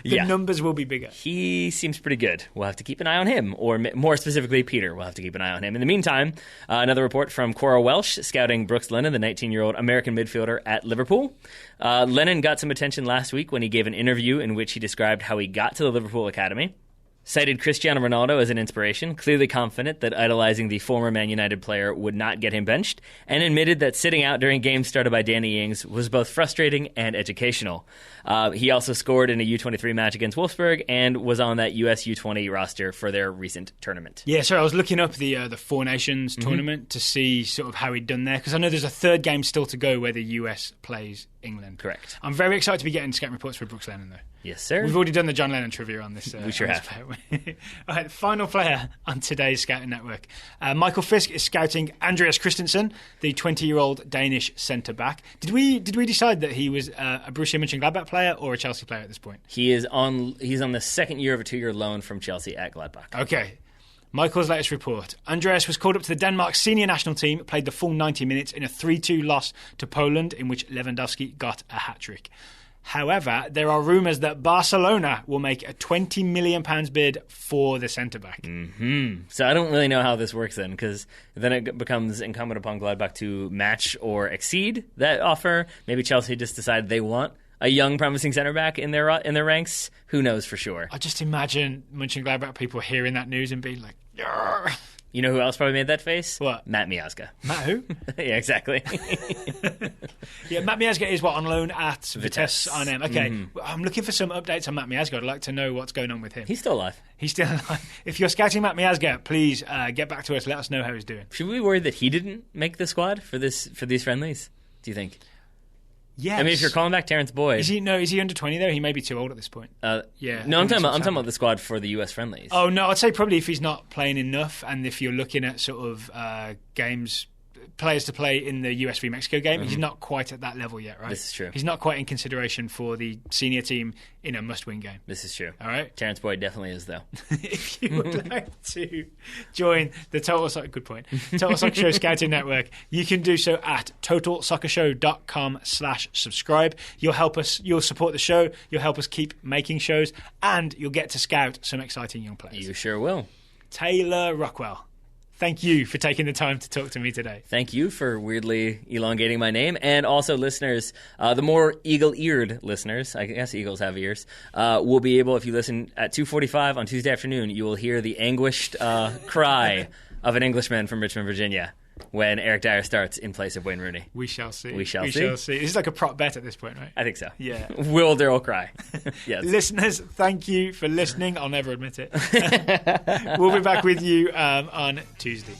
The numbers will be bigger. He seems pretty good. We'll have to keep an eye on him, or more specifically, Peter. We'll have to keep an eye on him. In the meantime, another report from Cora Welsh, scouting Brooks Lennon, the 19-year-old American midfielder at Liverpool. Lennon got some attention last week when he gave an interview in which he described how he got to the Liverpool Academy. Cited Cristiano Ronaldo as an inspiration, clearly confident that idolizing the former Man United player would not get him benched, and admitted that sitting out during games started by Danny Ings was both frustrating and educational. He also scored in a U23 match against Wolfsburg and was on that US U20 roster for their recent tournament. Yeah, so I was looking up the Four Nations tournament to see sort of how he'd done there, because I know there's a third game still to go where the US plays England. Correct. I'm very excited to be getting scouting reports for Brooks Lennon, though. Yes, sir. We've already done the John Lennon trivia on this. We sure have. All right, the final player on today's Scouting Network. Michael Fisk is scouting Andreas Christensen, the 20-year-old Danish centre-back. Did we decide that he was a Borussia Mönchengladbach player or a Chelsea player at this point? He's on the second year of a 2-year loan from Chelsea at Gladbach. Okay. Michael's latest report. Andreas was called up to the Denmark senior national team, played the full 90 minutes in a 3-2 loss to Poland, in which Lewandowski got a hat-trick. However, there are rumours that Barcelona will make a £20 million bid for the centre-back. So I don't really know how this works then, because then it becomes incumbent upon Gladbach to match or exceed that offer. Maybe Chelsea just decided they want a young, promising centre-back in their ranks. Who knows for sure? I just imagine Mönchengladbach people hearing that news and being like, "Yarr." You know who else probably made that face? What? Matt Miazga. Matt who? Yeah, exactly. Yeah, Matt Miazga is on loan at Vitesse Arnhem. Okay, I'm looking for some updates on Matt Miazga. I'd like to know what's going on with him. He's still alive. He's still alive. If you're scouting Matt Miazga, please get back to us. Let us know how he's doing. Should we be worried that he didn't make the squad for these friendlies? Do you think? Yes. I mean, if you're calling back Terrence Boyd... Is he under 20, though? He may be too old at this point. Yeah. No, I'm talking about the squad for the US friendlies. Oh, no, I'd say probably if he's not playing enough, and if you're looking at sort of games... players to play in the US v Mexico game, he's not quite at that level yet, right? This is true. He's not quite in consideration for the senior team in a must-win game. This is true. All right? Terrence Boyd definitely is, though. If you would like to join the Total Soccer Show Scouting Network, you can do so at totalsoccershow.com/subscribe. You'll support the show, you'll help us keep making shows, and you'll get to scout some exciting young players. You sure will. Taylor Rockwell, thank you for taking the time to talk to me today. Thank you for weirdly elongating my name. And also, listeners, the more eagle-eared listeners, I guess eagles have ears, will be able, if you listen at 2:45 on Tuesday afternoon, you will hear the anguished cry of an Englishman from Richmond, Virginia, when Eric Dyer starts in place of Wayne Rooney. We shall see. We shall see. This is like a prop bet at this point, right? I think so. Yeah. Will Daryl cry? Yes. Listeners, thank you for listening. I'll never admit it. We'll be back with you on Tuesday.